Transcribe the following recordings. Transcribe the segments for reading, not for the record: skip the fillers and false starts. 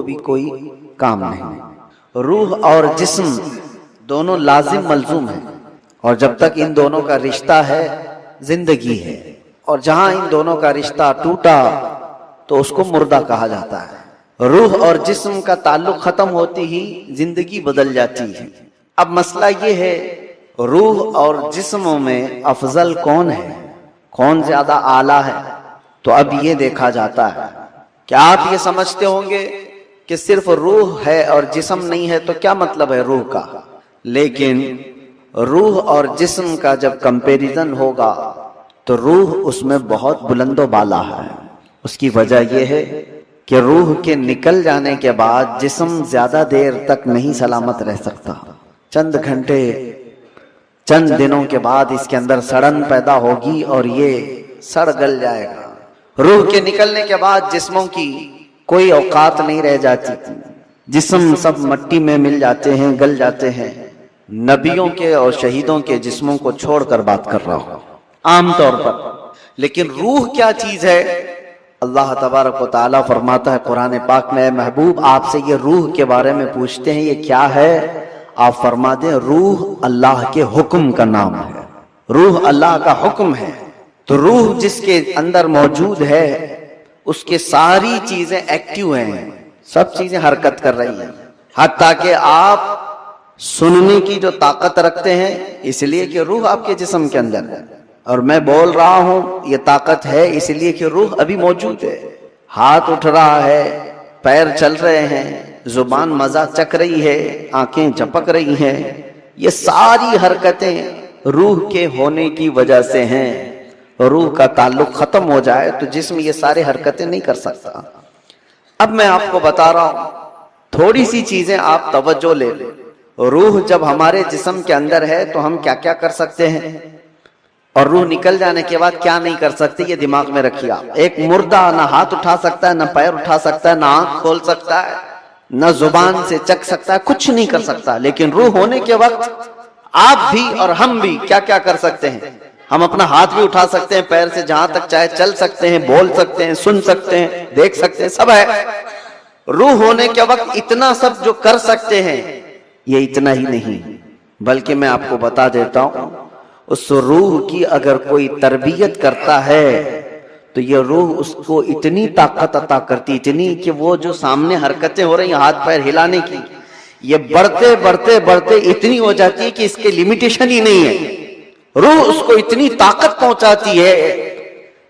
بھی کوئی کام نہیں۔ روح اور جسم دونوں لازم ملزوم ہیں، اور جب تک ان دونوں کا رشتہ ہے زندگی ہے، اور جہاں ان دونوں کا رشتہ ٹوٹا تو اس کو مردہ کہا جاتا ہے۔ روح اور جسم کا تعلق ختم ہوتی ہی زندگی بدل جاتی ہے۔ اب مسئلہ یہ ہے روح اور جسموں میں افضل کون ہے، کون زیادہ اعلیٰ ہے؟ تو اب یہ دیکھا جاتا ہے کہ آپ یہ سمجھتے ہوں گے کہ صرف روح ہے اور جسم نہیں ہے، تو کیا مطلب ہے روح کا؟ لیکن روح اور جسم کا جب کمپیریزن ہوگا تو روح اس میں بہت بلند و بالا ہے۔ اس کی وجہ یہ ہے کہ روح کے نکل جانے کے بعد جسم زیادہ دیر تک نہیں سلامت رہ سکتا۔ چند گھنٹے، چند دنوں کے بعد اس کے اندر سڑن پیدا ہوگی اور یہ سڑ گل جائے گا۔ روح کے نکلنے کے بعد جسموں کی کوئی اوقات نہیں رہ جاتی، جسم سب مٹی میں مل جاتے ہیں، گل جاتے ہیں۔ نبیوں کے اور شہیدوں کے جسموں کو چھوڑ کر بات کر رہا ہوں عام طور پر۔ لیکن روح کیا چیز ہے؟ اللہ تبارک و تعالیٰ فرماتا ہے قرآن پاک میں، اے محبوب آپ سے یہ روح کے بارے میں پوچھتے ہیں یہ کیا ہے؟ آپ فرما دیں روح اللہ کے حکم کا نام ہے، روح اللہ کا حکم ہے۔ تو روح جس کے اندر موجود ہے اس کے ساری چیزیں ایکٹیو ہیں، سب چیزیں حرکت کر رہی ہیں، حتیٰ کہ آپ سننے کی جو طاقت رکھتے ہیں اس لیے کہ روح آپ کے جسم کے اندر ہے، اور میں بول رہا ہوں یہ طاقت ہے اس لیے کہ روح ابھی موجود ہے۔ ہاتھ اٹھ رہا ہے، پیر چل رہے ہیں، زبان مزہ چک رہی ہے، آنکھیں جھپک رہی ہیں، یہ ساری حرکتیں روح کے ہونے کی وجہ سے ہیں۔ روح کا تعلق ختم ہو جائے تو جسم یہ سارے حرکتیں نہیں کر سکتا۔ اب میں آپ کو بتا رہا ہوں تھوڑی سی چیزیں آپ توجہ لے لیں۔ روح جب ہمارے جسم کے اندر ہے تو ہم کیا کیا کر سکتے ہیں، اور روح نکل جانے کے بعد کیا نہیں کر سکتے، یہ دماغ میں رکھیے آپ۔ ایک مردہ نہ ہاتھ اٹھا سکتا ہے، نہ پیر اٹھا سکتا ہے، نہ آنکھ کھول سکتا ہے، نہ زبان سے چک سکتا ہے، کچھ نہیں کر سکتا۔ لیکن روح ہونے کے وقت آپ بھی اور ہم بھی کیا کیا کر سکتے ہیں؟ ہم اپنا ہاتھ بھی اٹھا سکتے ہیں، پیر سے جہاں تک چاہے چل سکتے ہیں، بول سکتے ہیں، سن سکتے ہیں، دیکھ سکتے ہیں، سب ہے۔ روح ہونے کے وقت اتنا سب جو کر سکتے ہیں، یہ اتنا ہی نہیں بلکہ میں آپ کو بتا دیتا ہوں اس روح کی اگر کوئی تربیت کرتا ہے تو یہ روح اس کو اتنی طاقت عطا کرتی، اتنی کہ وہ جو سامنے حرکتیں ہو رہی ہیں ہاتھ پیر ہلانے کی، یہ بڑھتے بڑھتے بڑھتے اتنی ہو جاتی ہے کہ اس کے لیمیٹیشن ہی نہیں ہے۔ روح اس کو اتنی طاقت پہنچاتی ہے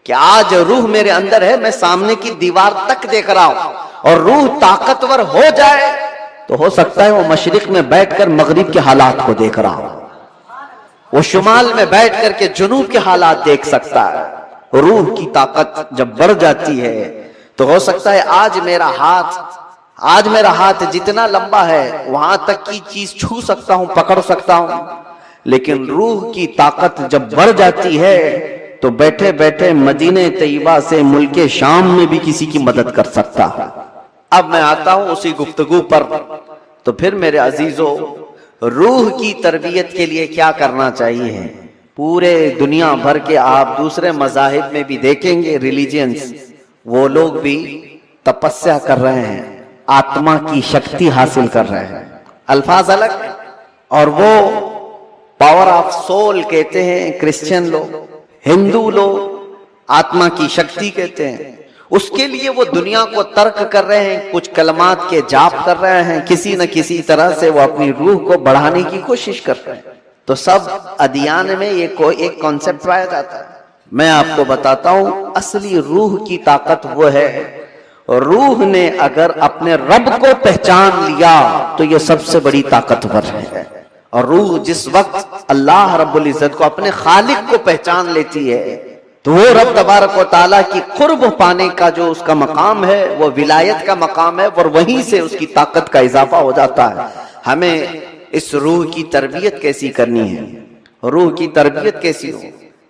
کہ آج روح میرے اندر ہے، میں سامنے کی دیوار تک دیکھ رہا ہوں، اور روح طاقتور ہو جائے تو ہو سکتا ہے وہ مشرق میں بیٹھ کر مغرب کے حالات کو دیکھ رہا ہو، وہ شمال میں بیٹھ کر کے جنوب کے حالات دیکھ سکتا ہے۔ روح کی طاقت جب بڑھ جاتی ہے تو ہو سکتا ہے آج میرا ہاتھ جتنا لمبا ہے وہاں تک کی چیز چھو سکتا ہوں، پکڑ سکتا ہوں، لیکن روح کی طاقت جب بڑھ جاتی ہے تو بیٹھے بیٹھے مدینہ طیبہ سے ملک شام میں بھی کسی کی مدد کر سکتا ہے۔ اب میں آتا ہوں اسی گفتگو پر۔ تو پھر میرے عزیزو، روح کی تربیت کے لیے کیا کرنا چاہیے؟ پورے دنیا بھر کے آپ دوسرے مذاہب میں بھی دیکھیں گے، ریلیجنز، وہ لوگ بھی تپسیا کر رہے ہیں، آتما کی شکتی حاصل کر رہے ہیں، الفاظ الگ، اور وہ پاور آف سول کہتے ہیں کرسچن لوگ، ہندو لوگ آتما کی شکتی کہتے ہیں۔ اس کے لیے وہ دنیا کو ترک کر رہے ہیں، کچھ کلمات کے جاپ کر رہے ہیں، کسی نہ کسی طرح سے وہ اپنی روح کو بڑھانے کی کوشش کر رہے ہیں۔ تو سب ادیان میں یہ کوئی ایک کانسیپٹ پایا جاتا ہے۔ میں آپ کو بتاتا ہوں اصلی روح کی طاقت وہ ہے، روح نے اگر اپنے رب کو پہچان لیا تو یہ سب سے بڑی طاقتور ہے۔ اور روح جس وقت اللہ رب العزت کو، اپنے خالق کو پہچان لیتی ہے تو وہ رب تبارک و تعالیٰ کی قرب پانے کا جو اس کا مقام ہے وہ ولایت کا مقام ہے، اور وہیں سے اس کی طاقت کا اضافہ ہو جاتا ہے۔ ہمیں اس روح کی تربیت کیسی کرنی ہے؟ روح کی تربیت کیسی ہو؟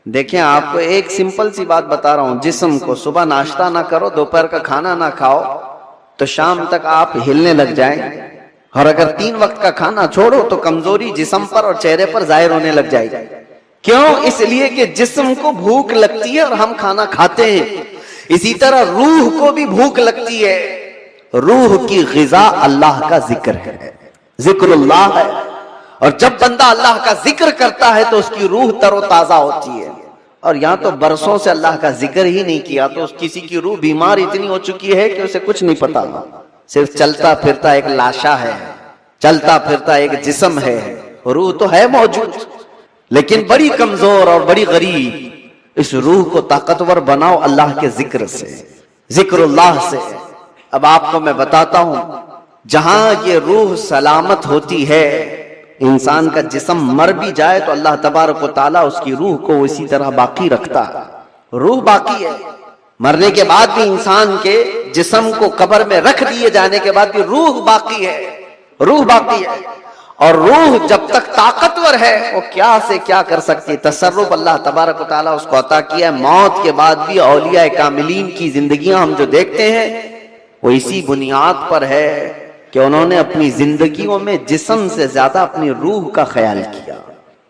دیکھیں آپ کو ایک سمپل سی بات بتا رہا ہوں، جسم کو صبح ناشتہ نہ کرو، دوپہر کا کھانا نہ کھاؤ تو شام تک آپ ہلنے لگ جائیں، اور اگر 3 وقت کا کھانا چھوڑو تو کمزوری جسم پر اور چہرے پر ظاہر ہونے لگ جائے گی۔ کیوں؟ اس لیے کہ جسم کو بھوک لگتی ہے اور ہم کھانا کھاتے ہیں، اسی طرح روح کو بھی بھوک لگتی ہے، روح کی غذا اللہ کا ذکر ہے، ذکر اللہ ہے، اور جب بندہ اللہ کا ذکر کرتا ہے تو اس کی روح تر و تازہ ہوتی ہے۔ اور یہاں تو برسوں سے اللہ کا ذکر ہی نہیں کیا تو کسی کی روح بیمار اتنی ہو چکی ہے کہ اسے کچھ نہیں پتا، صرف چلتا پھرتا ایک لاشا ہے، چلتا پھرتا ایک جسم ہے، روح تو ہے موجود لیکن بڑی کمزور اور بڑی غریب۔ اس روح کو طاقتور بناؤ اللہ کے ذکر سے، ذکر اللہ سے۔ اب آپ کو میں بتاتا ہوں، جہاں یہ روح سلامت ہوتی ہے، انسان کا جسم مر بھی جائے تو اللہ تبارک و تعالیٰ اس کی روح کو اسی طرح باقی رکھتا ہے، روح باقی ہے۔ مرنے کے بعد بھی انسان کے جسم کو قبر میں رکھ دیے جانے کے بعد بھی روح باقی ہے، روح باقی ہے۔ اور روح جب تک طاقتور ہے وہ کیا سے کیا کر سکتی، تصرف اللہ تبارک و تعالیٰ اس کو عطا کیا ہے۔ موت کے بعد بھی اولیاء کاملین کی زندگیاں ہم جو دیکھتے ہیں وہ اسی بنیاد پر ہے کہ انہوں نے اپنی زندگیوں میں جسم سے زیادہ اپنی روح کا خیال کیا۔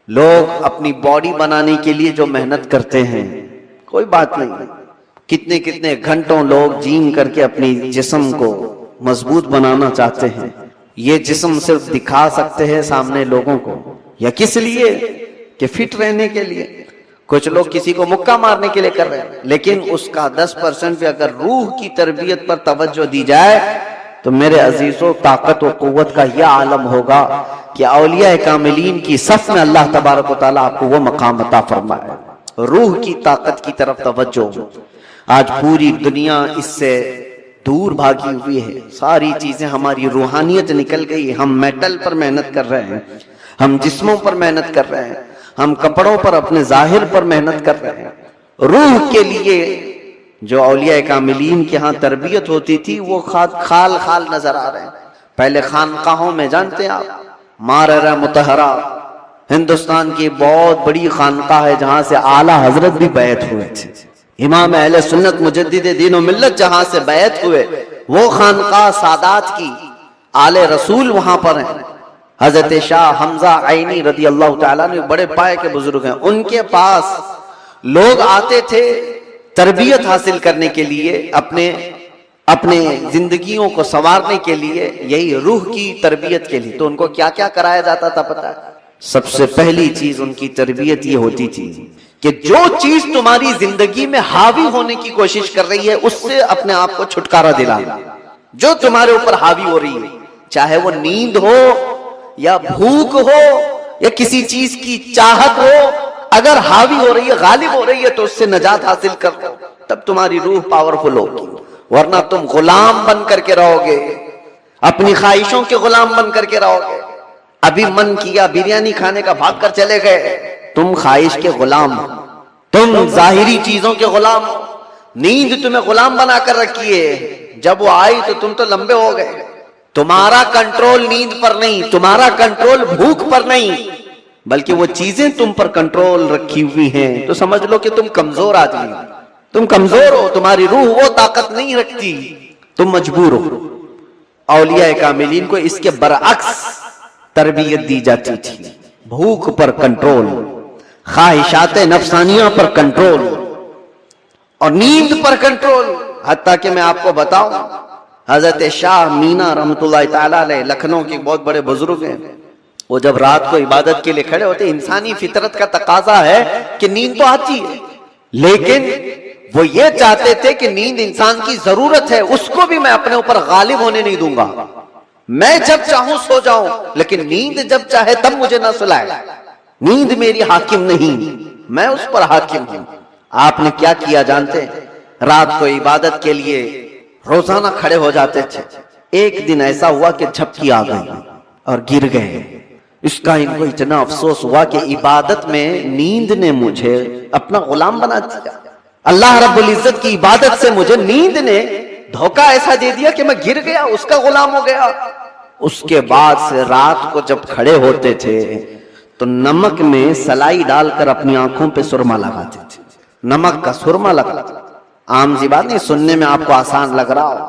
لوگ اپنی باڈی بنانے کے لیے جو محنت کرتے ہیں کوئی بات نہیں، کتنے کتنے گھنٹوں لوگ جیم کر کے اپنی جسم کو مضبوط بنانا چاہتے ہیں۔ یہ جسم صرف دکھا سکتے ہیں سامنے لوگوں کو، یا کس لیے کہ فٹ رہنے کے لیے۔ کچھ لوگ کسی کو مکہ مارنے کے لیے کر رہے ہیں، لیکن اس کا 10% بھی اگر روح کی تربیت پر توجہ دی جائے تو میرے عزیزوں طاقت و قوت کا یہ عالم ہوگا کہ اولیاء کاملین کی صف میں اللہ تبارک و تعالیٰ آپ کو وہ مقام عطا فرمائے۔ روح کی طاقت کی طرف توجہ۔ آج پوری دنیا اس سے دور بھاگی ہوئی ہے، ساری چیزیں ہماری روحانیت نکل گئی، ہم میٹل پر محنت کر رہے ہیں، ہم جسموں پر محنت کر رہے ہیں، ہم کپڑوں پر اپنے ظاہر پر محنت کر رہے ہیں۔ روح کے لیے جو اولیاء کاملین کے ہاں تربیت ہوتی تھی وہ خال خال نظر آ رہے ہیں۔ پہلے خانقاہوں میں جانتے ہیں آپ، ماررہ مطہرہ ہندوستان کی بہت بڑی خانقاہ ہے جہاں سے اعلیٰ حضرت بھی بیعت ہوئے تھے، امام اہل سنت مجدد دین و ملت جہاں سے بیعت ہوئے، وہ خانقاہ سادات کی آل رسول وہاں پر ہیں۔ حضرت شاہ حمزہ عینی رضی اللہ تعالیٰ نے بڑے پائے کے بزرگ ہیں، ان کے پاس لوگ آتے تھے تربیت حاصل کرنے کے لیے، اپنے زندگیوں کو سنوارنے کے لیے، یہی روح کی تربیت کے لیے۔ تو ان کو کیا کیا کرایا جاتا تھا پتہ ہے؟ سب سے پہلی چیز ان کی تربیت یہ ہوتی تھی کہ جو چیز تمہاری زندگی میں حاوی ہونے کی کوشش کر رہی ہے اس سے اپنے آپ کو چھٹکارا دلانا۔ جو تمہارے اوپر حاوی ہو رہی ہے، چاہے وہ نیند ہو یا بھوک ہو یا کسی چیز کی چاہت ہو، اگر حاوی ہو رہی ہے، غالب ہو رہی ہے تو اس سے نجات حاصل کر لو، تب تمہاری روح پاورفل ہوگی۔ ورنہ تم غلام بن کر کے رہو گے، اپنی خواہشوں کے غلام بن کر کے رہو گے۔ ابھی من کیا بریانی کھانے کا، بھاگ کر چلے گئے، تم خواہش کے غلام ہو، تم ظاہری چیزوں کے غلام ہو۔ نیند تمہیں غلام بنا کر رکھی ہے، جب وہ آئی تو تم تو لمبے ہو گئے۔ تمہارا کنٹرول نیند پر نہیں، تمہارا کنٹرول بھوک پر نہیں، بلکہ وہ چیزیں تم پر کنٹرول رکھی ہوئی ہیں، تو سمجھ لو کہ تم کمزور آدمی ہو، تم کمزور ہو، تمہاری روح وہ طاقت نہیں رکھتی، تم مجبور ہو۔ اولیاء کاملین کو اس کے برعکس تربیت دی جاتی تھی، بھوک پر کنٹرول، خواہشات نفسانیہ پر کنٹرول اور نیند پر کنٹرول۔ حتیٰ کہ میں آپ کو بتاؤں، حضرت شاہ مینا رحمۃ اللہ تعالیٰ علیہ لکھنؤ کے بہت بڑے بزرگ ہیں، وہ جب رات کو عبادت کے لیے کھڑے ہوتے، انسانی فطرت کا تقاضا ہے کہ نیند تو آتی ہے، لیکن وہ یہ چاہتے تھے کہ نیند انسان کی ضرورت ہے، اس کو بھی میں اپنے اوپر غالب ہونے نہیں دوں گا، میں جب چاہوں سو جاؤں، لیکن نیند جب چاہے تب مجھے نہ سلائے۔ نیند میری حاکم نہیں، میں اس پر حاکم ہوں۔ آپ نے کیا کیا جانتے ہیں؟ رات کو عبادت کے لیے روزانہ کھڑے ہو جاتے تھے۔ ایک دن ایسا ہوا کہ جھپکی آ گئی اور گر گئے۔ اس کا ان کو اتنا افسوس ہوا کہ عبادت میں نیند نے مجھے اپنا غلام بنا دیا، اللہ رب العزت کی عبادت سے مجھے نیند نے دھوکہ ایسا دے دیا کہ میں گر گیا، اس کا غلام ہو گیا۔ اس کے بعد سے رات کو جب کھڑے ہوتے تھے تو نمک میں سلائی ڈال کر اپنی آنکھوں پہ سرما لگاتے تھے، نمک کا سرما لگاتے تھے۔ عام سی بات نہیں، سننے میں آپ کو آسان لگ رہا ہو،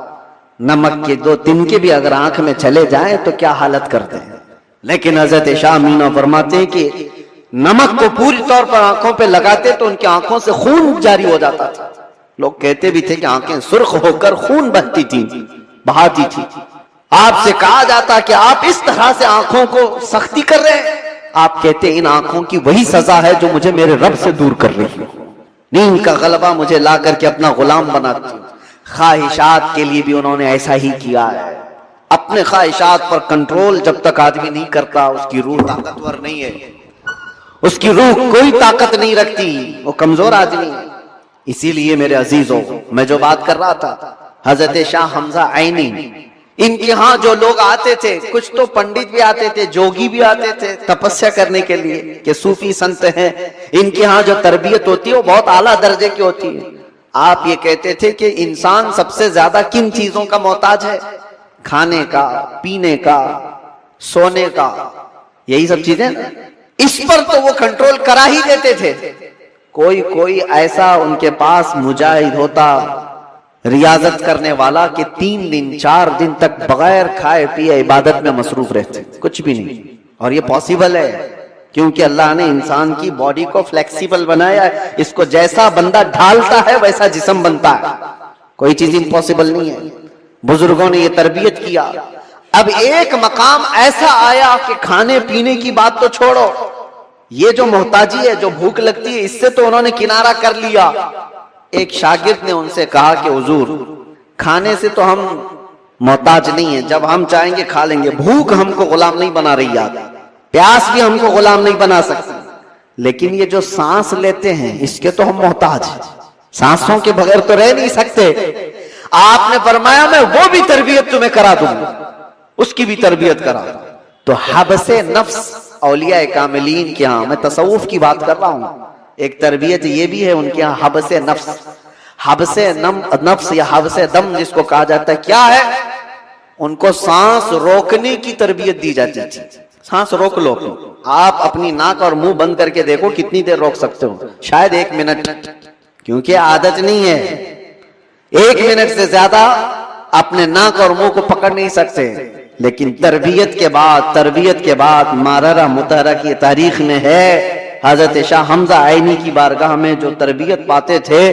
نمک کے 2 تنکے بھی اگر آنکھ میں چلے جائیں تو کیا حالت کرتے ہیں، لیکن حضرت شاہ مینا فرماتے ہیں کہ نمک کو پوری طور پر آنکھوں پہ لگاتے تو ان کی آنکھوں سے خون جاری ہو جاتا تھا۔ لوگ کہتے بھی تھے کہ آنکھیں سرخ ہو کر خون بہتی تھیں، بہاتی تھی. آپ سے کہا جاتا کہ آپ اس طرح سے آنکھوں کو سختی کر رہے ہیں, آپ کہتے ان آنکھوں کی وہی سزا ہے جو مجھے میرے رب سے دور کر رہی ہے. نیند کا غلبہ مجھے لا کر کے اپنا غلام بناتی ہوں. خواہشات کے لیے بھی انہوں نے ایسا ہی کیا ہے. اپنے خواہشات پر کنٹرول جب تک آدمی نہیں کرتا اس کی روح طاقتور نہیں ہے, اس کی روح کوئی طاقت نہیں رکھتی, وہ کمزور آدمی. اسی لیے میرے عزیزوں, میں جو بات کر رہا تھا, حضرت شاہ حمزہ عینی, ان کے ہاں جو لوگ آتے تھے, کچھ تو پنڈت بھی آتے تھے, جوگی بھی آتے تھے تپسیا کرنے کے لیے کہ صوفی سنت ہیں, ان کے ہاں جو تربیت ہوتی ہے وہ بہت اعلیٰ درجے کی ہوتی ہے. آپ یہ کہتے تھے کہ انسان سب سے زیادہ کن چیزوں کا محتاج ہے؟ کھانے کا, پینے کا, سونے کا, یہی سب چیزیں. اس پر تو وہ کنٹرول کرا ہی دیتے تھے. کوئی ایسا ان کے پاس مجاہد ہوتا, ریاضت کرنے والا, کہ 3 دن 4 دن تک بغیر کھائے پیے عبادت میں مصروف رہتے, کچھ بھی نہیں. اور یہ پاسبل ہے کیونکہ اللہ نے انسان کی باڈی کو فلیکسیبل بنایا ہے. اس کو جیسا بندہ ڈھالتا ہے ویسا جسم بنتا ہے, کوئی چیز امپاسبل نہیں ہے. بزرگوں نے یہ تربیت کیا. اب ایک مقام ایسا آیا کہ کھانے پینے کی بات تو چھوڑو, یہ جو محتاجی ہے, جو بھوک لگتی ہے, اس سے تو انہوں نے کنارہ کر لیا. ایک شاگرد نے ان سے کہا کہ حضور, کھانے سے تو ہم محتاج نہیں ہیں, جب ہم چاہیں گے کھا لیں گے, بھوک ہم کو غلام نہیں بنا رہی یاد, پیاس بھی ہم کو غلام نہیں بنا سکتی, لیکن یہ جو سانس لیتے ہیں اس کے تو ہم محتاج ہیں, سانسوں کے بغیر تو رہ نہیں سکتے. آپ نے فرمایا میں وہ بھی تربیت تمہیں کرا دوں گا, اس کی بھی تربیت کرا دوں. تو حبس نفس اولیاء کاملین کے ہاں, میں تصوف کی بات کر رہا ہوں, ایک تربیت یہ بھی ہے ان کے ہاں, حبس نفس. حبس نفس یا حبس دم جس کو کہا جاتا ہے, کیا ہے؟ ان کو سانس روکنے کی تربیت دی جاتی تھی. سانس روک لو, آپ اپنی ناک اور منہ بند کر کے دیکھو کتنی دیر روک سکتے ہو, شاید 1 منٹ, کیونکہ عادت نہیں ہے. 1 منٹ سے زیادہ اپنے ناک اور منہ کو پکڑ نہیں سکتے. لیکن تربیت کے بعد ماررہ مطہرہ کی تاریخ میں ہے, حضرت شاہ حمزہ عینی کی بارگاہ میں جو تربیت پاتے تھے,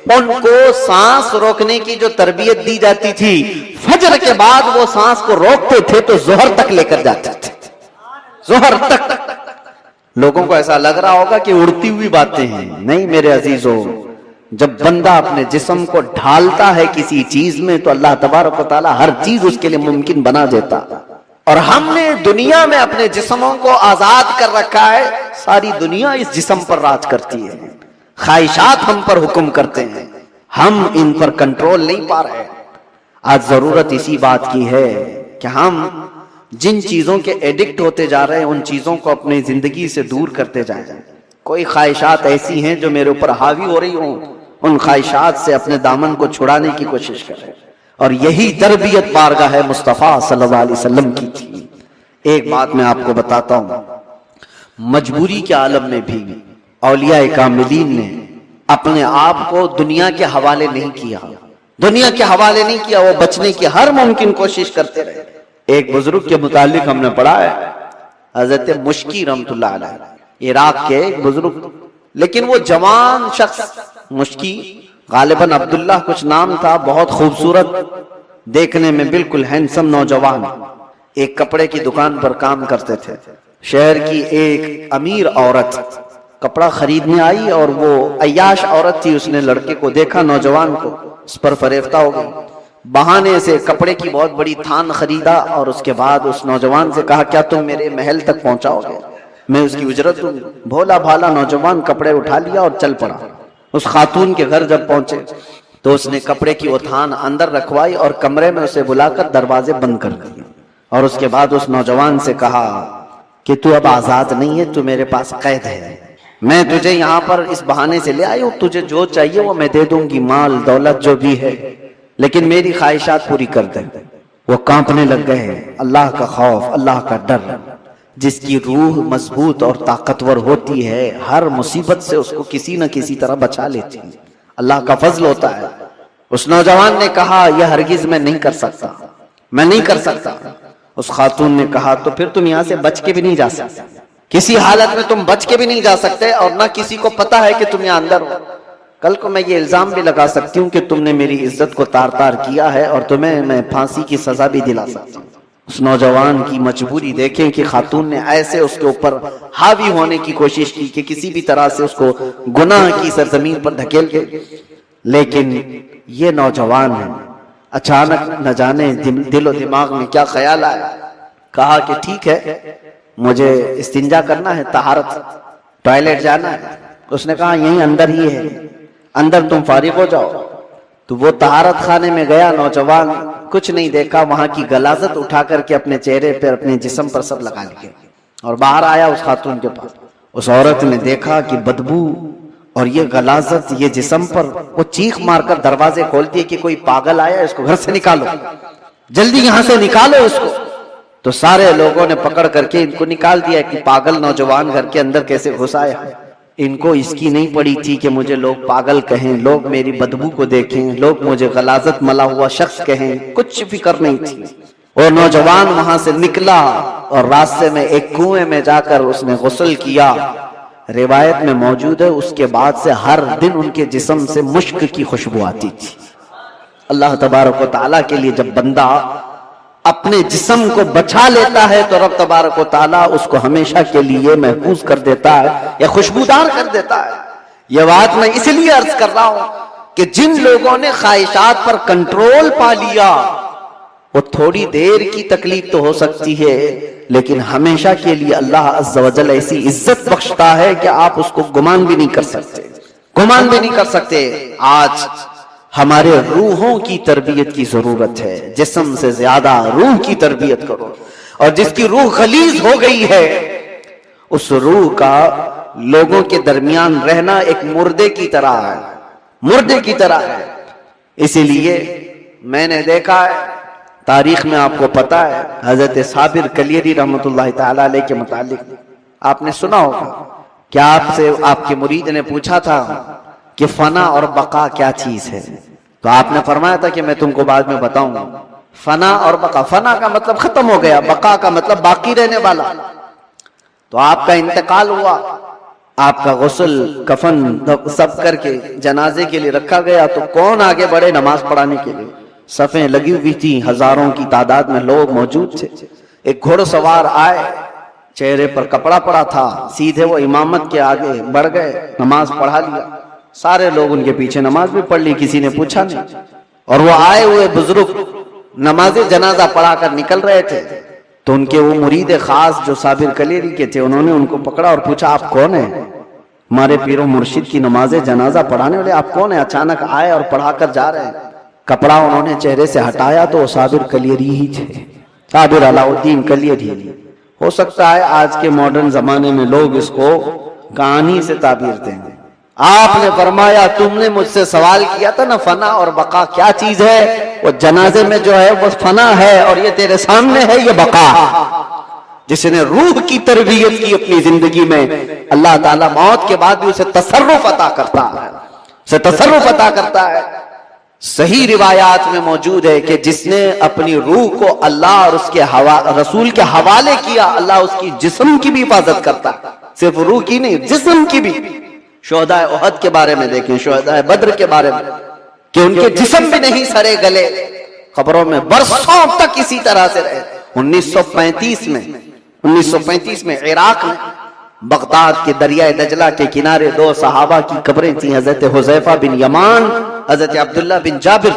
ان کو سانس روکنے کی جو تربیت دی جاتی تھی, فجر کے بعد وہ سانس کو روکتے تھے تو ظہر تک لے کر جاتے تھے, ظہر تک. لوگوں کو ایسا لگ رہا ہوگا کہ اڑتی ہوئی باتیں ہیں, نہیں میرے عزیزو, جب بندہ اپنے جسم کو ڈھالتا ہے کسی چیز میں تو اللہ تبارک و تعالی ہر چیز اس کے لیے ممکن بنا دیتا. اور ہم نے دنیا میں اپنے جسموں کو آزاد کر رکھا ہے, ساری دنیا اس جسم پر راج کرتی ہے, خواہشات ہم پر حکم کرتے ہیں, ہم ان پر کنٹرول نہیں پا رہے. آج ضرورت اسی بات کی ہے کہ ہم جن چیزوں کے ایڈکٹ ہوتے جا رہے ہیں ان چیزوں کو اپنی زندگی سے دور کرتے جائیں. کوئی خواہشات ایسی ہیں جو میرے اوپر حاوی ہو رہی ہوں, ان خواہشات سے اپنے دامن کو چھڑانے کی کوشش کریں. اور یہی تربیت بارگاہ مصطفیٰ صلی اللہ علیہ وسلم کی تھی. ایک بات میں آپ کو بتاتا ہوں, مجبوری کے عالم میں بھی اولیاء کاملین نے اپنے آپ کو دنیا کے حوالے نہیں کیا, وہ بچنے کی ہر ممکن کوشش کرتے رہے. ایک بزرگ کے متعلق ہم نے پڑھا ہے, حضرت مشکی رحمت اللہ علیہ, عراق کے ایک بزرگ, لیکن وہ جوان شخص, مشکی غالباً عبداللہ کچھ نام تھا, بہت خوبصورت, دیکھنے میں بالکل ہینسم نوجوان, ایک کپڑے کی دکان پر کام کرتے تھے. شہر کی ایک امیر عورت کپڑا خریدنے آئی اور وہ عیاش عورت تھی, اس نے لڑکے کو دیکھا, نوجوان کو, اس پر فریفتہ ہو گئی. بہانے سے کپڑے کی بہت بڑی تھان خریدا اور اس کے بعد اس نوجوان سے کہا کیا تم میرے محل تک پہنچاؤ گے, میں اس کی اجرت دوں. بھولا بھالا نوجوان کپڑے اٹھا لیا اور چل پڑا. اس خاتون کے گھر جب پہنچے تو اس نے کپڑے کی وہ تھان اندر رکھوائی اور کمرے میں اسے بلا کر دروازے بند کر دیے, اور اس کے بعد اس نوجوان سے کہا کہ تو اب آزاد نہیں ہے, تو میرے پاس قید ہے, میں تجھے یہاں پر اس بہانے سے لے آئی ہوں, تجھے جو چاہیے وہ میں دے دوں گی, مال دولت جو بھی ہے, لیکن میری خواہشات پوری کر دیں. وہ کانپنے لگ گئے. اللہ کا خوف, اللہ کا ڈر, جس کی روح مضبوط اور طاقتور ہوتی ہے ہر مصیبت سے اس کو کسی نہ کسی طرح بچا لیتی ہے, اللہ کا فضل ہوتا ہے. اس نوجوان نے کہا یہ ہرگز میں نہیں کر سکتا. اس خاتون نے کہا تو پھر تم یہاں سے بچ کے بھی نہیں جا سکتے, کسی حالت میں تم بچ کے بھی نہیں جا سکتے, اور نہ کسی کو پتا ہے کہ تم یہاں اندر ہو. کل کو میں یہ الزام بھی لگا سکتی ہوں کہ تم نے میری عزت کو تار تار کیا ہے اور تمہیں میں پھانسی کی سزا بھی دلا سکتی ہوں۔ اس نوجوان کی مجبوری دیکھیں کہ خاتون نے ایسے اس کے اوپر حاوی ہونے کی کوشش کی کہ کسی بھی طرح سے اس کو گناہ کی سرزمین پر دھکیل کے، لیکن یہ نوجوان ہے اچانک نہ جانے دل و دماغ میں کیا خیال آیا، کہا کہ ٹھیک ہے مجھے استنجا کرنا ہے، طہارت، ٹوائلٹ جانا ہے۔ اس نے کہا یہیں اندر ہی ہے، اندر تم فارغ ہو جاؤ۔ تو وہ طہارت خانے میں گیا، نوجوان کچھ نہیں دیکھا، وہاں کی غلاظت اٹھا کر کے اپنے چہرے پر اپنے جسم پر سب لگا لیے اور باہر آیا اس خاتون کے پاس۔ اس عورت نے دیکھا کہ بدبو اور یہ غلاظت یہ جسم پر، وہ چیخ مار کر دروازے کھولتی ہے کہ کوئی پاگل آیا، اس کو گھر سے نکالو، جلدی یہاں سے نکالو اس کو۔ تو سارے لوگوں نے پکڑ کر کے ان کو نکال دیا کہ پاگل نوجوان گھر کے اندر کیسے گھس آیا۔ ان کو اس کی نہیں پڑی تھی کہ مجھے لوگ پاگل کہیں، لوگ میری بدبو کو دیکھیں، لوگ مجھے غلاظت ملا ہوا شخص کہیں، کچھ فکر نہیں تھی۔ اور نوجوان وہاں سے نکلا اور راستے میں ایک کنویں میں جا کر اس نے غسل کیا۔ روایت میں موجود ہے اس کے بعد سے ہر دن ان کے جسم سے مشک کی خوشبو آتی تھی۔ اللہ تبارک و تعالیٰ کے لیے جب بندہ اپنے جسم کو بچا لیتا ہے تو رب تبارک و تعالیٰ اس کو ہمیشہ کے لیے محفوظ کر دیتا ہے یا خوشبودار کر دیتا ہے۔ یہ بات میں اس لیے عرض کر رہا ہوں کہ جن لوگوں نے خواہشات پر کنٹرول پا لیا، وہ تھوڑی دیر کی تکلیف تو ہو سکتی ہے لیکن ہمیشہ کے لیے اللہ عز و جل ایسی عزت بخشتا ہے کہ آپ اس کو گمان بھی نہیں کر سکتے، گمان بھی نہیں کر سکتے۔ آج ہمارے روحوں کی تربیت کی ضرورت ہے، جسم سے زیادہ روح کی تربیت کرو، اور جس کی روح غلیظ ہو گئی ہے اس روح کا لوگوں کے درمیان رہنا ایک مردے کی طرح ہے، مردے کی طرح ہے۔ اسی لیے میں نے دیکھا ہے تاریخ میں، آپ کو پتا ہے حضرت صابر کلیری رحمۃ اللہ تعالی علیہ کے متعلق آپ نے سنا ہوگا کہ آپ سے آپ کے مرید نے پوچھا تھا کہ فنا اور بقا کیا چیز ہے، تو آپ نے فرمایا تھا کہ میں تم کو بعد میں بتاؤں گا۔ فنا اور بقا، فنا کا مطلب ختم ہو گیا، بقا کا مطلب باقی رہنے والا۔ تو آپ کا انتقال ہوا، آپ کا غسل کفن سب کر کے جنازے کے لیے رکھا گیا، تو کون آگے بڑھے نماز پڑھانے کے لیے؟ صفیں لگی ہوئی تھی، ہزاروں کی تعداد میں لوگ موجود تھے۔ ایک گھوڑ سوار آئے، چہرے پر کپڑا پڑا تھا، سیدھے وہ امامت کے آگے بڑھ گئے، نماز پڑھا لیا۔ سارے لوگ ان کے پیچھے نماز بھی پڑھ لی، کسی نے پوچھا نہیں۔ اور وہ آئے ہوئے بزرگ نماز جنازہ پڑھا کر نکل رہے تھے، تو ان کے وہ مرید خاص جو صابر کلیری کے تھے، انہوں نے ان کو پکڑا اور پوچھا آپ کون ہیں؟ ہمارے پیر و مرشد کی نماز جنازہ پڑھانے والے آپ کون ہیں؟ اچانک آئے اور پڑھا کر جا رہے ہیں۔ کپڑا انہوں نے چہرے سے ہٹایا تو وہ صابر کلیری ہی تھے، صابر علاء الدین کلیری۔ ہو سکتا ہے آج کے ماڈرن زمانے میں لوگ اس کو کہانی سے تعبیر دیں گے۔ آپ نے فرمایا تم نے مجھ سے سوال کیا تھا نا فنا اور بقا کیا چیز ہے، وہ جنازے میں جو ہے وہ فنا ہے اور یہ تیرے سامنے ہے یہ بقا۔ جس نے روح کی تربیت کی اپنی زندگی میں، اللہ تعالیٰ موت کے بعد بھی اسے تصرف عطا کرتا ہے، اسے تصرف عطا کرتا ہے۔ صحیح روایات میں موجود ہے کہ جس نے اپنی روح کو اللہ اور اس کے رسول کے حوالے کیا، اللہ اس کی جسم کی بھی حفاظت کرتا ہے، صرف روح کی نہیں جسم کی بھی۔ شہداء احد کے بارے میں دیکھیں، شہداء بدر کے بارے میں، کہ ان کے جسم بھی نہیں سڑے گلے، قبروں میں برسوں تک اسی طرح سے رہے۔ 1935 میں عراق میں بغداد کے دریائے دجلہ کے کنارے دو صحابہ کی قبریں تھیں، حضرت حذیفہ بن یمان، حضرت عبداللہ بن جابر۔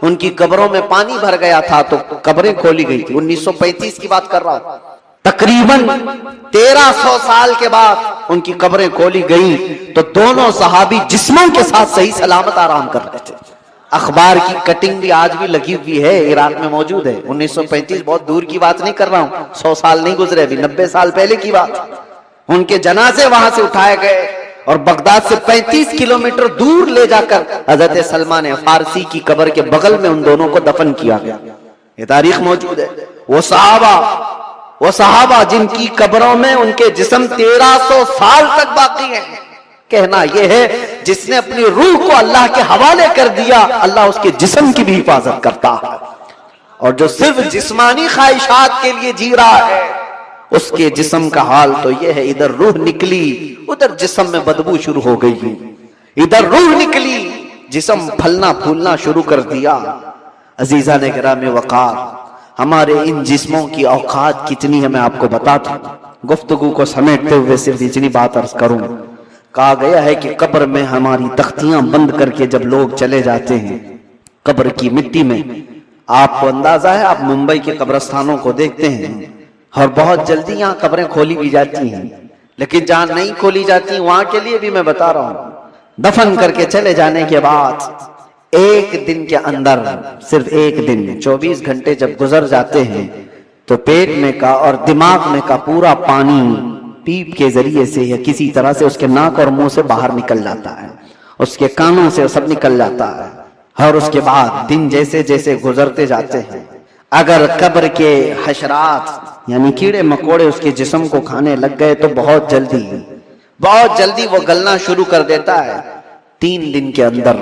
ان کی قبروں میں پانی بھر گیا تھا تو قبریں کھولی گئی تھی۔ 1935 کی بات کر رہا ہوں، تقریباً 1300 سال کے بعد ان کی قبریں کھولی گئیں تو دونوں صحابی جسموں کے ساتھ صحیح سلامت آرام کر رہے تھے۔ اخبار کی کٹنگ بھی آج بھی لگی ہوئی ہے، عراق میں موجود ہے۔ 1935 بہت دور کی بات نہیں کر رہا ہوں، 100 سال نہیں گزرے، ابھی 90 سال پہلے کی بات۔ ان کے جنازے وہاں سے اٹھائے گئے اور بغداد سے 35 کلومیٹر دور لے جا کر حضرت سلمان فارسی کی قبر کے بغل میں ان دونوں کو دفن کیا گیا۔ یہ تاریخ موجود ہے۔ وہ صحابہ جن کی قبروں میں ان کے جسم 1300 سال تک باقی ہیں، کہنا یہ ہے جس نے اپنی روح کو اللہ کے حوالے کر دیا، اللہ اس کے جسم کی بھی حفاظت کرتا ہے۔ اور جو صرف جسمانی خواہشات کے لیے جی رہا ہے، اس کے جسم کا حال تو یہ ہے، ادھر روح نکلی ادھر جسم میں بدبو شروع ہو گئی، ادھر روح نکلی، جسم پھلنا پھولنا شروع کر دیا۔ عزیزان کرام وقار، ہمارے ان جسموں کی اوقات کتنی ہے میں آپ کو بتاتا ہوں۔ گفتگو کو سمیٹتے ہوئے صرف اتنی بات عرض کروں، کہا گیا ہے کہ قبر میں ہماری تختیاں بند کر کے جب لوگ چلے جاتے ہیں قبر کی مٹی میں، آپ کو اندازہ ہے، آپ ممبئی کے قبرستانوں کو دیکھتے ہیں اور بہت جلدی یہاں قبریں کھولی بھی جاتی ہیں، لیکن جہاں نہیں کھولی جاتی وہاں کے لیے بھی میں بتا رہا ہوں، دفن کر کے چلے جانے کے بعد ایک دن کے اندر، صرف ایک دن میں 24 گھنٹے جب گزر جاتے ہیں تو پیٹ میں کا اور دماغ میں کا پورا پانی پیپ کے ذریعے سے یا کسی طرح سے اس کے ناک اور منہ سے باہر نکل جاتا ہے، اس کے کانوں سے سب نکل جاتا ہے، اور اس کے بعد دن جیسے جیسے گزرتے جاتے ہیں، اگر قبر کے حشرات یعنی کیڑے مکوڑے اس کے جسم کو کھانے لگ گئے تو بہت جلدی وہ گلنا شروع کر دیتا ہے۔ 3 دن کے اندر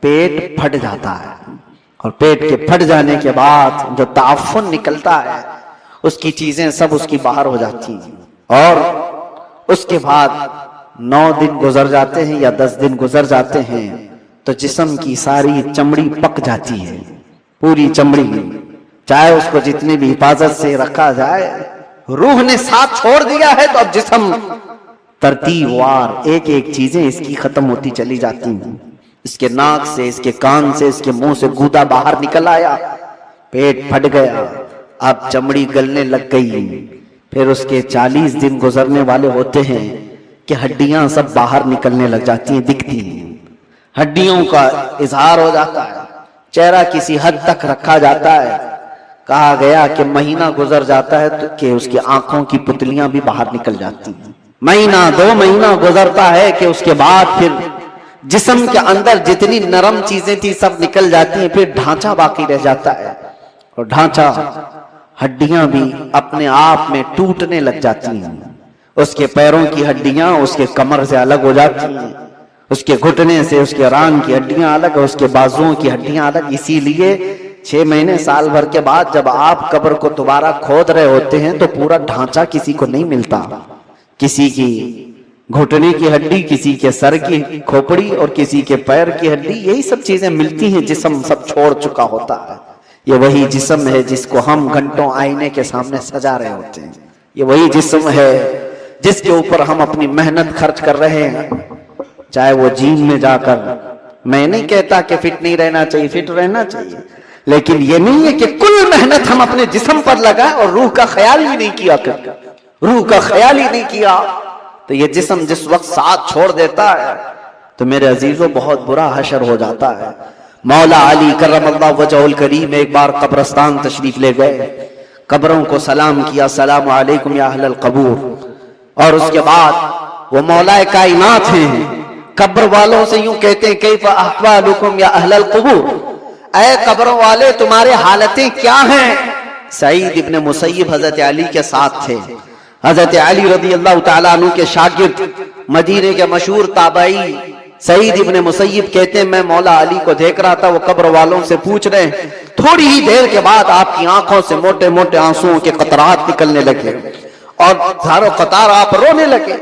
پیٹ پھٹ جاتا ہے، اور پیٹ کے پھٹ جانے کے بعد جو تعفن نکلتا ہے اس کی چیزیں سب اس کی باہر ہو جاتی ہیں، اور اس کے بعد 9 دن گزر جاتے ہیں یا 10 دن گزر جاتے ہیں تو جسم کی ساری چمڑی پک جاتی ہے، پوری چمڑی، چاہے اس کو جتنی بھی حفاظت سے رکھا جائے، روح نے ساتھ چھوڑ دیا ہے تو اب جسم ترتیب وار ایک ایک چیزیں اس کی ختم ہوتی چلی جاتی ہیں۔ اس کے ناک سے، اس کے کان سے، اس کے منہ سے گودا باہر نکل آیا، پیٹ پھٹ گیا، اب چمڑی گلنے لگ گئی، پھر اس کے 40 دن گزرنے والے ہوتے ہیں کہ ہڈیاں سب باہر نکلنے لگ جاتی ہیں، دکھتی ہیں، ہڈیوں کا اظہار ہو جاتا ہے، چہرہ کسی حد تک رکھا جاتا ہے۔ کہا گیا کہ مہینہ گزر جاتا ہے تو کہ اس کی آنکھوں کی پتلیاں بھی باہر نکل جاتی ہیں، مہینہ 2 مہینہ گزرتا ہے کہ اس کے بعد پھر جسم کے اندر جتنی نرم چیزیں تھی سب نکل جاتی ہیں، پھر ڈھانچہ باقی رہ جاتا ہے، اور ڈھانچہ، ہڈیاں بھی اپنے آپ میں ٹوٹنے لگ جاتی ہیں، اس کے پیروں کی ہڈیاں اس کے کمر سے الگ ہو جاتی ہیں، اس کے گھٹنے سے اس کے ران کی ہڈیاں الگ، اس کے بازوؤں کی ہڈیاں الگ۔ اسی لیے 6 مہینے سال بھر کے بعد جب آپ قبر کو دوبارہ کھود رہے ہوتے ہیں تو پورا ڈھانچہ کسی کو نہیں ملتا، کسی کی گھٹنے کی ہڈی، کسی کے سر کی کھوپڑی اور کسی کے پیر کی ہڈی، یہی سب چیزیں ملتی ہیں، جسم سب چھوڑ چکا ہوتا ہے۔ یہ وہی جسم ہے جس کو ہم گھنٹوں آئینے کے سامنے سجا رہے ہوتے ہیں، یہ وہی جسم ہے جس کے اوپر ہم اپنی محنت خرچ کر رہے ہیں، چاہے وہ جیم میں جا کر، میں نہیں کہتا کہ فٹ نہیں رہنا چاہیے، فٹ رہنا چاہیے، لیکن یہ نہیں ہے کہ کل محنت ہم اپنے جسم پر لگائیں اور روح کا خیال ہی نہیں کیا، روح کا خیال ہی نہیں کیا تو یہ جسم جس وقت ساتھ چھوڑ دیتا ہے تو میرے عزیزوں بہت برا حشر ہو جاتا ہے۔ مولا علی کرم اللہ وجہہ الکریم ایک بار قبرستان تشریف لے گئے، قبروں کو سلام کیا، السلام علیکم یا اہل القبور، اور اس کے بعد وہ مولا کائنات ہیں، قبر والوں سے یوں کہتے ہیں کیف احوالکم یا اہل القبور، اے قبروں والے تمہارے حالتیں کیا ہیں؟ سعید ابن مسیب حضرت علی کے ساتھ تھے، حضرت علی رضی اللہ تعالیٰ عنہ کے شاگرد، مدینے کے مشہور تابعی سعید ابن مسیب کہتے ہیں میں مولا علی کو دیکھ رہا تھا، وہ قبر والوں سے پوچھ رہے ہیں، تھوڑی ہی دیر کے بعد آپ کی آنکھوں سے موٹے موٹے آنسوؤں کے قطرات نکلنے لگے اور دھارو قطار آپ رونے لگے۔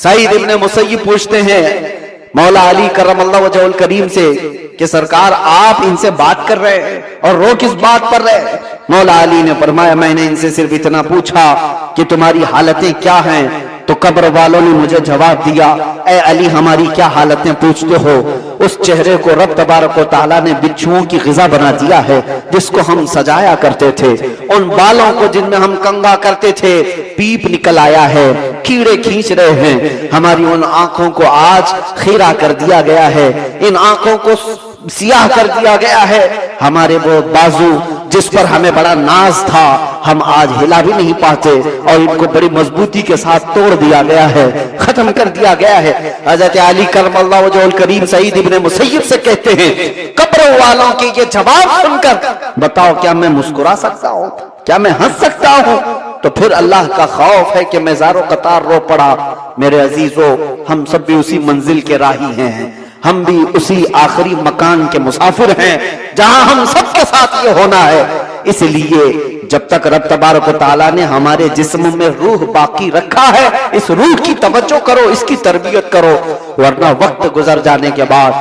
سعید ابن مسیب پوچھتے ہیں مولا علی کرم اللہ وجہہ الکریم سے کہ سرکار آپ ان سے بات کر رہے ہیں اور رو کس بات پر رہے ہیں؟ مولا علی نے فرمایا میں نے ان سے صرف اتنا پوچھا کہ تمہاری حالتیں کیا ہیں، تو قبر والوں نے مجھے جواب دیا اے علی ہماری کیا حالتیں پوچھتے ہو، اس چہرے کو رب تبارک و تعالیٰ نے بچھوؤں کی غذا بنا دیا ہے جس کو ہم سجایا کرتے تھے، ان بالوں کو جن میں ہم کنگا کرتے تھے پیپ نکل آیا ہے، کیڑے کھینچ رہے ہیں، ہماری ان آنکھوں کو آج خیرہ کر دیا گیا ہے، ان آنکھوں کو سیاہ کر دیا گیا ہے، ہمارے وہ بازو جس پر ہمیں بڑا ناز تھا ہم آج ہلا بھی نہیں پاتے اور ان کو بڑی مضبوطی کے ساتھ توڑ دیا گیا ہے، ختم کر دیا گیا ہے۔ حضرت علی کرم اللہ وجہہ الکریم سعید ابن مسیب سے کہتے ہیں قبر والوں کے یہ جواب سن کر بتاؤ کیا میں مسکرا سکتا ہوں، کیا میں ہنس سکتا ہوں؟ تو پھر اللہ کا خوف ہے کہ میں زارو قطار رو پڑا۔ میرے عزیزو ہم سب بھی اسی منزل کے راہی ہیں، ہم بھی اسی آخری مکان کے مسافر ہیں جہاں ہم سب کے ساتھ یہ ہونا ہے۔ اس لیے جب تک رب تبارک و تعالیٰ نے ہمارے جسم میں روح باقی رکھا ہے، اس روح کی توجہ کرو، اس کی تربیت کرو، ورنہ وقت گزر جانے کے بعد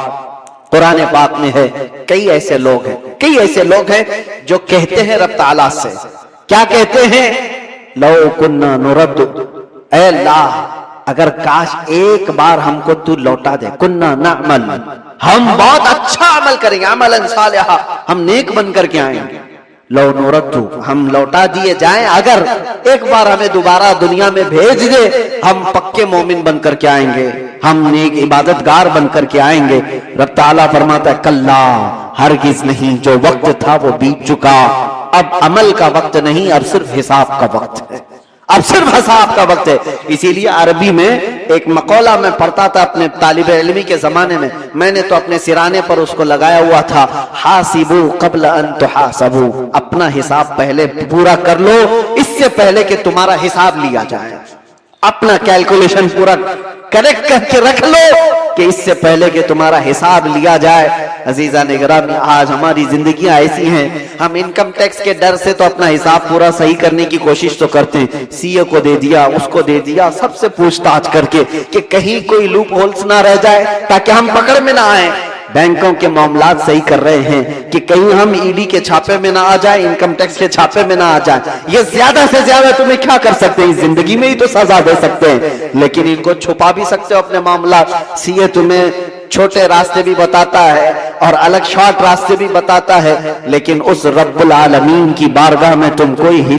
قرآن پاک میں ہے کئی ایسے لوگ ہیں جو کہتے ہیں رب تعالیٰ سے، کیا کہتے ہیں؟ لو کننا نرد، اے اللہ اگر کاش ایک بار ہم کو تو لوٹا دے، کننا نعمل، ہم بہت اچھا عمل کریں گے، عملا صالحا، ہم نیک بن کر کے آئیں گے، لو نرد، ہم لوٹا دیے جائیں، اگر ایک بار ہمیں دوبارہ دنیا میں بھیج دے، ہم پکے مومن بن کر کے آئیں گے، ہم نیک عبادت گار بن کر کے آئیں گے۔ رب تعالیٰ فرماتا ہے کلا، ہرگز نہیں، جو وقت تھا وہ بیت چکا، اب عمل کا وقت نہیں، اب صرف حساب کا وقت ہے، اب صرف حساب کا وقت ہے۔ اسی لیے عربی میں ایک مقولہ میں پڑھتا تھا اپنے طالب علمی کے زمانے میں نے تو اپنے سرانے پر اس کو لگایا ہوا تھا، حاسبو قبل ان تحاسبو، اپنا حساب پہلے پورا کر لو اس سے پہلے کہ تمہارا حساب لیا جائے، اپنا کیلکولیشن پورا کریکٹ کر کے رکھ لو کہ اس سے پہلے کہ تمہارا حساب لیا جائے۔ عزیزان گرامی، آج ہماری زندگیاں ایسی ہیں، ہم انکم ٹیکس کے ڈر سے تو اپنا حساب پورا صحیح کرنے کی کوشش تو کرتے ہیں، سی اے کو دے دیا، اس کو دے دیا، سب سے پوچھ تاچھ کر کے کہ کہیں کوئی لوپ ہولز نہ رہ جائے تاکہ ہم پکڑ میں نہ آئیں۔ بینکوں کے معاملات صحیح کر رہے ہیں کہ کہیں ہم ای ڈی کے چھاپے میں نہ آ جائیں، انکم ٹیکس کے چھاپے میں نہ آ جائیں۔ یہ زیادہ سے زیادہ تمہیں کیا کر سکتے ہیں، زندگی میں ہی تو سزا دے سکتے ہیں، لیکن ان کو چھپا بھی سکتے ہو اپنے معاملات۔ سی اے تمہیں چھوٹے راستے بھی بتاتا ہے اور الگ شارٹ راستے بھی بتاتا ہے، لیکن اس رب العالمین کی بارگاہ میں تم کوئی